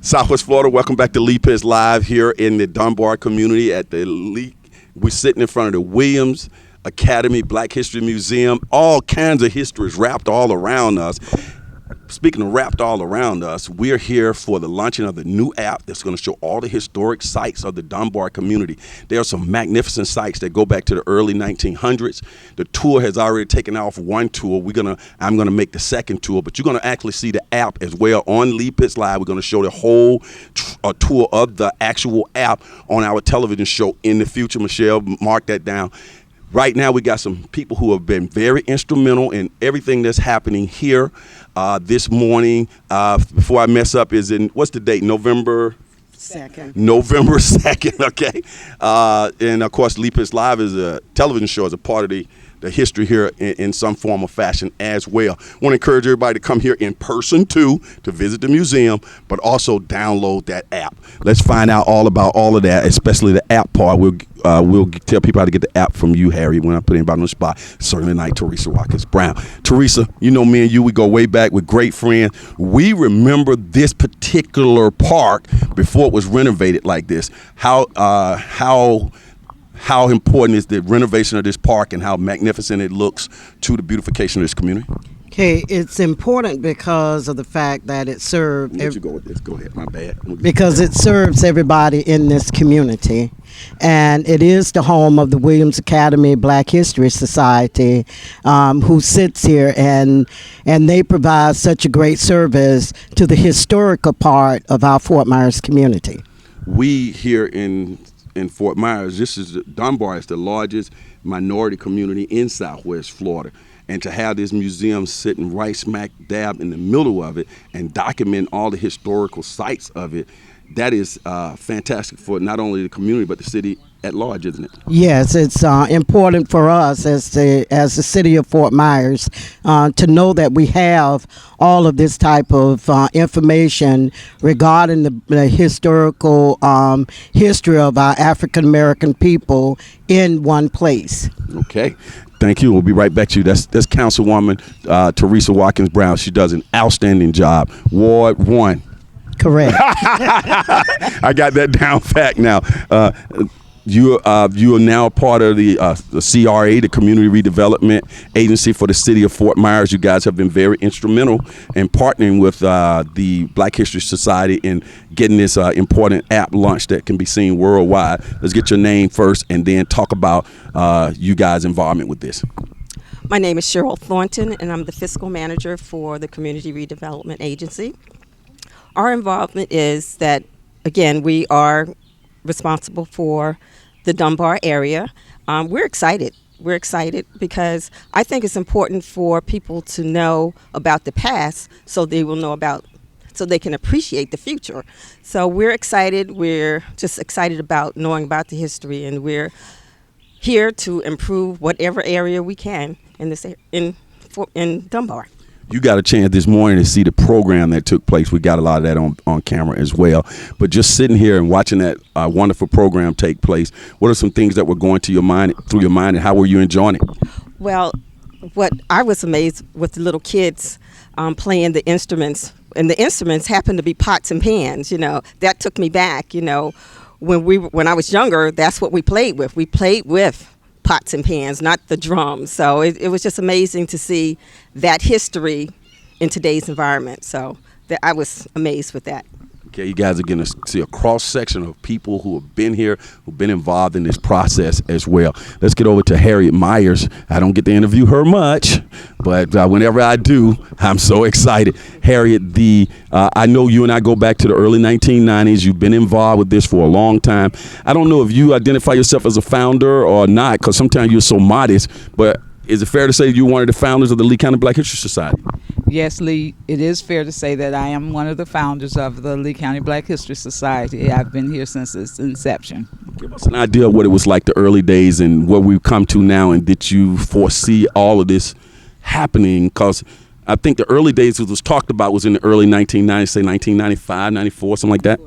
Southwest Florida, welcome back to Lee Pitts Live here in the Dunbar community at the Lee. We're sitting in front of the Williams Academy Black History Museum. All kinds of history is wrapped all around us. Speaking of wrapped all around us, we're here for the launching of the new app that's going to show all the historic sites of the Dunbar community. There are some magnificent sites that go back to the early 1900s. The tour has already taken off one tour. I'm going to make the second tour, but you're going to actually see the app as well on Lee Pitts Live. We're going to show the whole tour of the actual app on our television show in the future. Michelle, mark that down. Right now, we got some people who have been very instrumental in everything that's happening here this morning. Before I mess up, what's the date? November 2nd. November 2nd, okay. And of course, Lee Pitts Live is a television show as a part of the history here in some form or fashion as well. I want to encourage everybody to come here in person too, to visit the museum, but also download that app. Let's find out all about all of that, especially the app part. We'll tell people how to get the app from you, Harriet, when I put anybody on the spot. Certainly not Teresa Watkins-Brown. Teresa, you know me and you, we go way back with great friends. We remember this particular park before it was renovated like this. How important is the renovation of this park and how magnificent it looks to the beautification of this community? Okay, it's important because of the fact that it serves. Let you go with this. Go ahead. My bad. Because it serves everybody in this community, and it is the home of the Williams Academy Black History Society, who sits here, and they provide such a great service to the historical part of our Fort Myers community. We here in Fort Myers, Dunbar is the largest minority community in Southwest Florida. And to have this museum sitting right smack dab in the middle of it and document all the historical sites of it, that is fantastic for not only the community but the city at large, isn't it? Yes, it's important for us as the city of Fort Myers to know that we have all of this type of information regarding the historical history of our African American people in one place. Okay. Thank you. We'll be right back to you. That's Councilwoman Teresa Watkins-Brown. She does an outstanding job. Ward 1. Correct. I got that down fact now. You are now a part of the CRA, the Community Redevelopment Agency for the City of Fort Myers. You guys have been very instrumental in partnering with the Black History Society in getting this important app launched that can be seen worldwide. Let's get your name first and then talk about you guys' involvement with this. My name is Cheryl Thornton, and I'm the fiscal manager for the Community Redevelopment Agency. Our involvement is that, again, we are responsible for the Dunbar area. We're excited. We're excited because I think it's important for people to know about the past so they can appreciate the future. So we're excited. We're just excited about knowing about the history, and we're here to improve whatever area we can in Dunbar. You got a chance this morning to see the program that took place. We got a lot of that on camera as well. But just sitting here and watching that wonderful program take place, what are some things that were going through your mind, and how were you enjoying it? Well, what I was amazed with the little kids playing the instruments, and the instruments happened to be pots and pans. That took me back. When I was younger, that's what we played with. We played with pots and pans, not the drums. So it was just amazing to see that history in today's environment. So I was amazed with that. Okay, you guys are going to see a cross-section of people who have been here, who've been involved in this process as well. Let's get over to Harriet Myers. I don't get to interview her much, but whenever I do, I'm so excited. Harriet, I know you and I go back to the early 1990s. You've been involved with this for a long time. I don't know if you identify yourself as a founder or not, because sometimes you're so modest, but is it fair to say you're one of the founders of the Lee County Black History Society? Yes, Lee, it is fair to say that I am one of the founders of the Lee County Black History Society. I've been here since its inception. Give us an idea of what it was like the early days and where we've come to now, and did you foresee all of this happening? Because I think the early days it was talked about was in the early 1990s, say 1995, 94, something like that.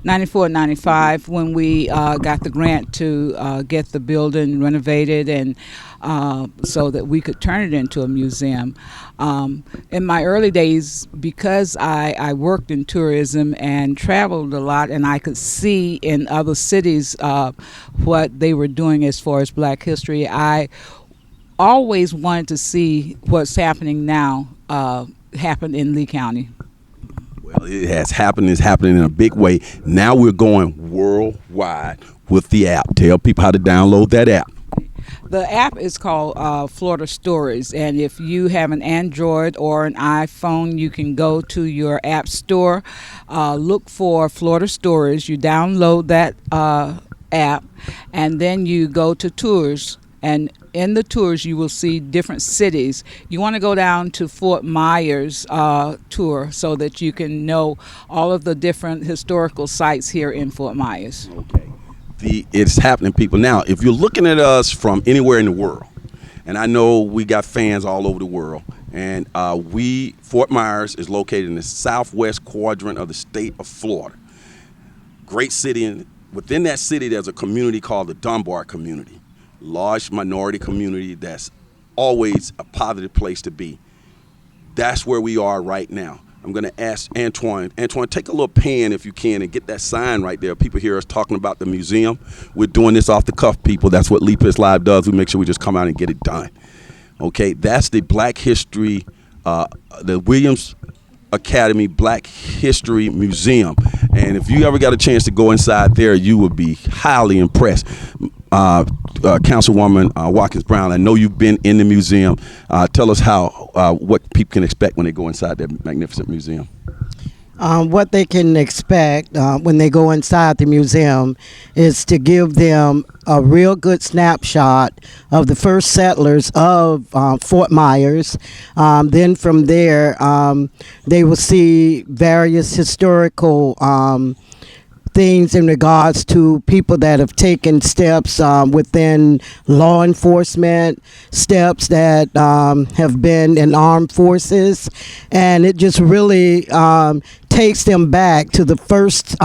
94, 95 when we got the grant to get the building renovated and so that we could turn it into a museum. In my early days, because I worked in tourism and traveled a lot, and I could see in other cities what they were doing as far as Black history, I always wanted to see what's happening now happen in Lee County. Well, it has happened. It's happening in a big way. Now we're going worldwide with the app. Tell people how to download that app. The app is called Florida Stories, and if you have an Android or an iPhone, you can go to your app store, look for Florida Stories, you download that app, and then you go to tours, and in the tours you will see different cities. You want to go down to Fort Myers tour so that you can know all of the different historical sites here in Fort Myers. Okay. It's happening, people. Now, if you're looking at us from anywhere in the world, and I know we got fans all over the world, and Fort Myers is located in the southwest quadrant of the state of Florida. Great city, and within that city there's a community called the Dunbar community. Large minority community that's always a positive place to be. That's where we are right now. I'm going to ask Antoine. Antoine, take a little pen if you can and get that sign right there. People hear us talking about the museum. We're doing this off the cuff, people. That's what Lee Pitts Live does. We make sure we just come out and get it done. Okay, that's the Black History, the Williams Academy Black History Museum. And if you ever got a chance to go inside there, you will be highly impressed. Councilwoman Watkins Brown, I know you've been in the museum. Tell us what people can expect when they go inside that magnificent museum. What they can expect when they go inside the museum is to give them a real good snapshot of the first settlers of Fort Myers. Then from there, they will see various historical things in regards to people that have taken steps within law enforcement, steps that have been in armed forces, and it just really takes them back to the first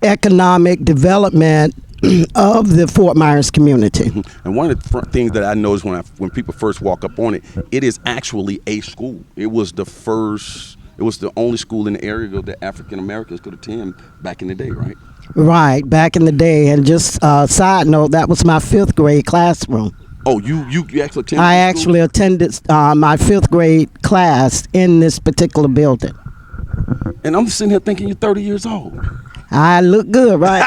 economic development of the Fort Myers community. And one of the things that I noticed when people first walk up on it, it is actually a school. It was the only school in the area that African Americans could attend back in the day, right? Right, back in the day. And just side note, that was my 5th grade classroom. Oh, you actually attended? I actually attended my 5th grade class in this particular building. And I'm sitting here thinking you're 30 years old. I look good, right?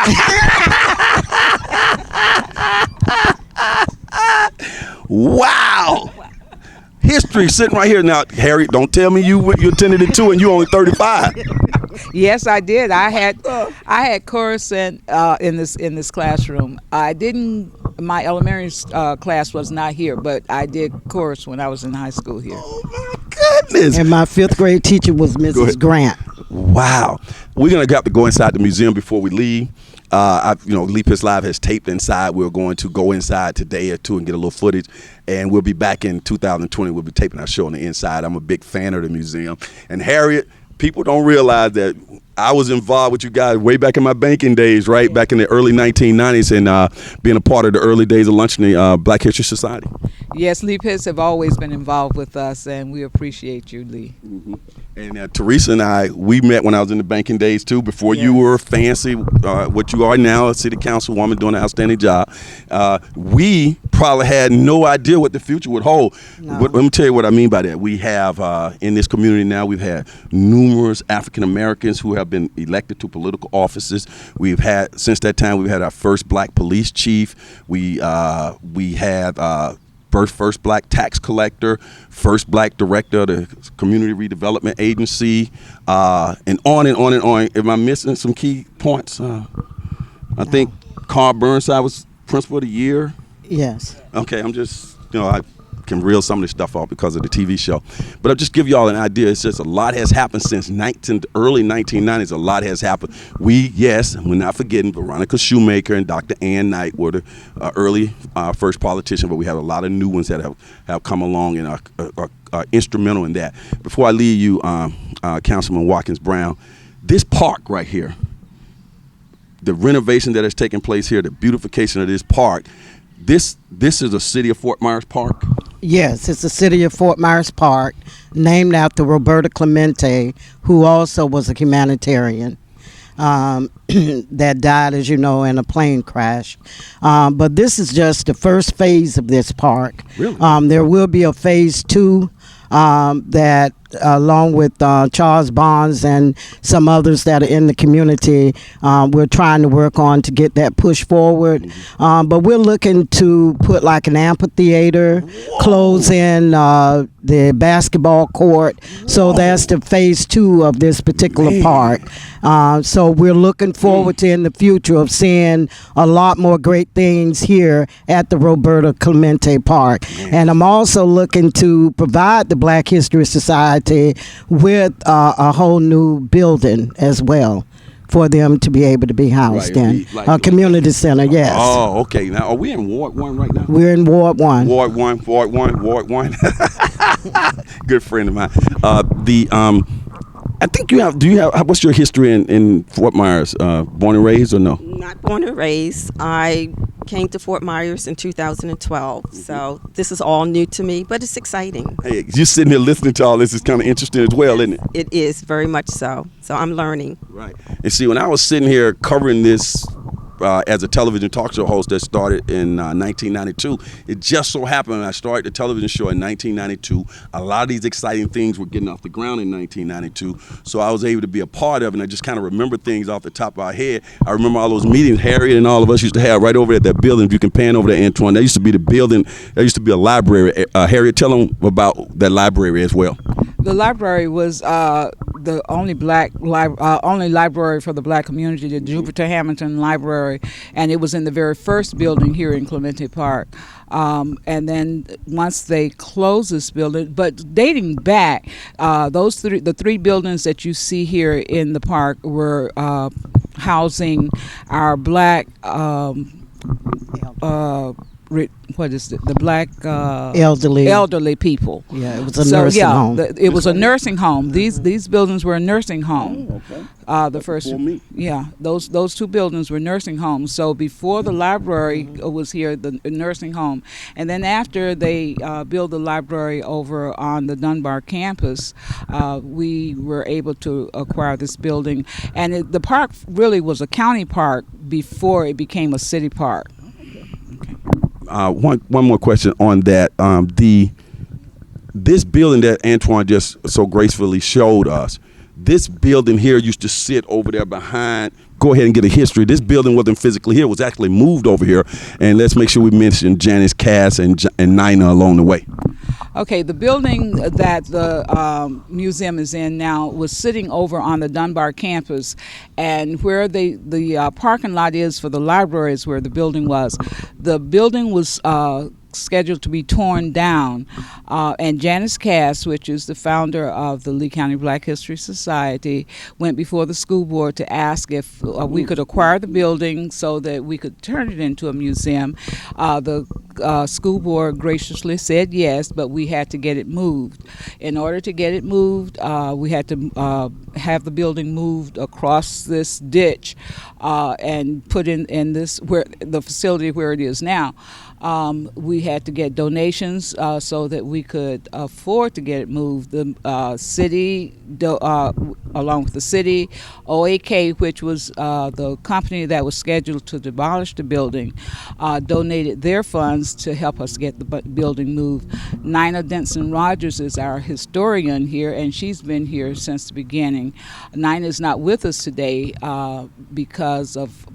Wow. History sitting right here. Now, Harriet, don't tell me you attended it too and you only 35. Yes, I did. I had chorus in this classroom. I didn't. My elementary class was not here, but I did chorus when I was in high school here. Oh my goodness! And my 5th grade teacher was Mrs. Grant. Wow. We're gonna have to go inside the museum before we leave. Lee Pitts Live has taped inside. We're going to go inside today or two and get a little footage, and we'll be back in 2020. We'll be taping our show on the inside. I'm a big fan of the museum. And Harriet, people don't realize that I was involved with you guys way back in my banking days, right? Back in the early 1990s, and being a part of the early days of launching the Black History Society. Yes, Lee Pitts have always been involved with us, and we appreciate you, Lee. Mm-hmm. And Teresa and I, we met when I was in the banking days too, before you were fancy, what you are now, a city councilwoman doing an outstanding job. We probably had no idea what the future would hold. No. But let me tell you what I mean by that. We have, in this community now, we've had numerous African Americans who have been elected to political offices. We've had, since that time, we've had our first black police chief. We have first black tax collector, first black director of the Community Redevelopment Agency, and on and on and on. Am I missing some key points? I think Carl Burnside was principal of the year. Yes. Okay, I'm just, I can reel some of this stuff off because of the TV show. But I'll just give you all an idea. It's just a lot has happened since the early 1990s. A lot has happened. We're not forgetting Veronica Shoemaker and Dr. Ann Knight were the early first politician, but we have a lot of new ones that have come along and are instrumental in that. Before I leave you, Councilman Watkins Brown, this park right here, the renovation that has taken place here, the beautification of this park. This is a City of Fort Myers park. Yes, it's the City of Fort Myers Park, named after Roberta Clemente, who also was a humanitarian that died, as you know, in a plane crash. But this is just the first phase of this park. Really? There will be a phase 2 that, along with Charles Bonds and some others that are in the community, we're trying to work on to get that push forward. But we're looking to put like an amphitheater, close in the basketball court. So that's the phase 2 of this particular park. So we're looking forward to, in the future, of seeing a lot more great things here at the Roberta Clemente Park. And I'm also looking to provide the Black History Society with a whole new building as well, for them to be able to be housed in. A community center, yes. Oh, okay. Now, are we in Ward 1 right now? We're in Ward 1. Ward 1. Good friend of mine. I think do you have, what's your history in Fort Myers? Born and raised or no? Not born and raised. I came to Fort Myers in 2012, so this is all new to me, but it's exciting. Hey, you sitting here listening to all this is kind of interesting as well, isn't it? It is, very much so. So I'm learning. Right. And see, when I was sitting here covering this as a television talk show host that started in 1992, it just so happened I started the television show in 1992. A lot of these exciting things were getting off the ground in 1992, so I was able to be a part of it, and I just kind of remember things off the top of our head. I remember all those meetings Harriet and all of us used to have right over at that building. If you can pan over there, Antoine, that used to be the building, there used to be a library. Harriet, tell them about that library as well. The library was the only only library for the Black community, the Jupiter Hamilton Library, and it was in the very first building here in Clemente Park. And then once they closed this building, but dating back, the three buildings that you see here in the park were housing our Black. What is it? The Black elderly people. Yeah, it was a nursing home. It was a nursing home. These buildings were a nursing home. Oh, okay. The first, those two buildings were nursing homes. So before the library was here, the nursing home, and then after they built the library over on the Dunbar campus, we were able to acquire this building, and the park really was a county park before it became a city park. One more question on that. This building that Antoine just so gracefully showed us, this building here used to sit over there behind. Go ahead and get a history. This building wasn't physically here; it was actually moved over here. And let's make sure we mention Janice Cass and Nina along the way. Okay, the building that the museum is in now was sitting over on the Dunbar campus, and where the parking lot is for the library is where the building was. The building was scheduled to be torn down, and Janice Cass, which is the founder of the Lee County Black History Society, went before the school board to ask if we could acquire the building so that we could turn it into a museum. The school board graciously said yes, but we had to get it moved. In order to get it moved, we had to have the building moved across this ditch and put in this where the facility where it is now. We had to get donations so that we could afford to get it moved. The city, along with the city, OAK, which was the company that was scheduled to demolish the building, donated their funds to help us get the building moved. Nina Denson Rogers is our historian here, and she's been here since the beginning. Nina is not with us today because of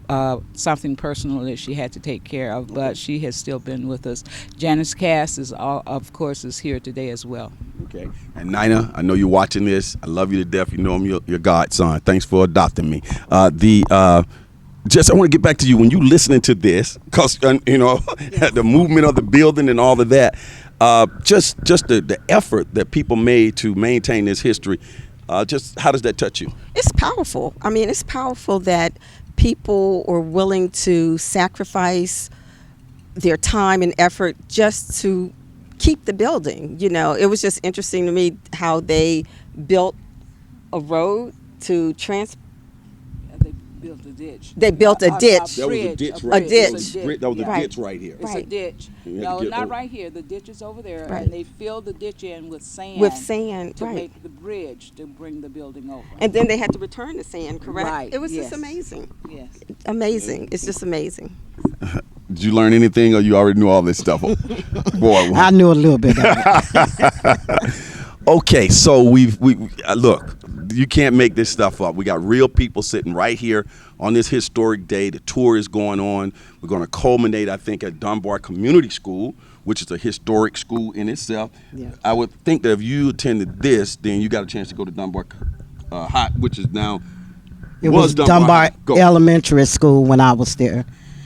something personal that she had to take care of, but she has still been with us. Janice Cass of course is here today as well. Okay. And Nina, I know you're watching this. I love you to death. You know I'm your godson. Thanks for adopting me. I want to get back to you when you listening to this, because the movement of the building and all of that. Just the effort that people made to maintain this history. Just how does that touch you? It's powerful. I mean, it's powerful that people are willing to sacrifice their time and effort just to keep the building. It was just interesting to me how they built a road to built a ditch. They built a ditch. That was a bridge, ditch A right ditch. That was a Right. ditch right here. It's a Right. ditch. You had No, to get not over. right here. The ditch is over there, Right. and they filled the ditch in with sand. With sand, to right. make the bridge to bring the building over. And then they had to return the sand, correct? Right, It was just yes. amazing. Yes. Amazing. It's just amazing. Did you learn anything, or you already knew all this stuff? Boy, I knew a little bit of it. okay, so we look. You can't make this stuff up. We got real people sitting right here on this historic day. The tour is going on. We're going to culminate, I think, at Dunbar Community School, which is a historic school in itself. Yeah. I would think that if you attended this, then you got a chance to go to Dunbar High, which is now It was Dunbar High. Go. Elementary School when I was there.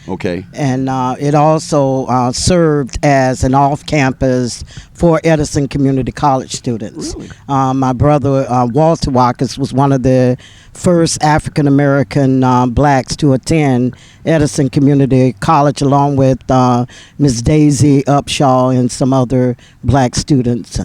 Okay. And it also served as an off-campus for Edison Community College students. Really? My brother, Walter Watkins, was one of the first African-American blacks to attend Edison Community College, along with Miss Daisy Upshaw and some other black students,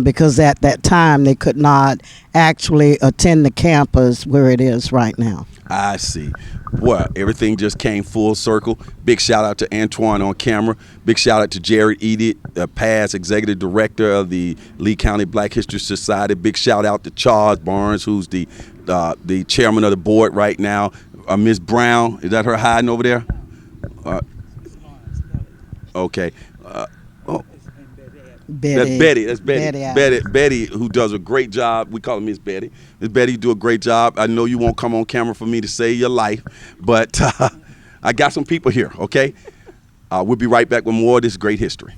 because at that time they could not actually attend the campus where it is right now. I see. Well, everything just came full circle. Big shout out to Antoine on camera. Big shout out to Jared Edie, past executive director of the Lee County Black History Society. Big shout out to Charles Barnes, who's the chairman of the board right now. Miss Brown, is that her hiding over there? Okay. Betty. That's Betty. Betty, who does a great job. We call her Miss Betty. Miss Betty, you do a great job. I know you won't come on camera for me to save your life, but I got some people here, okay? We'll be right back with more of this great history.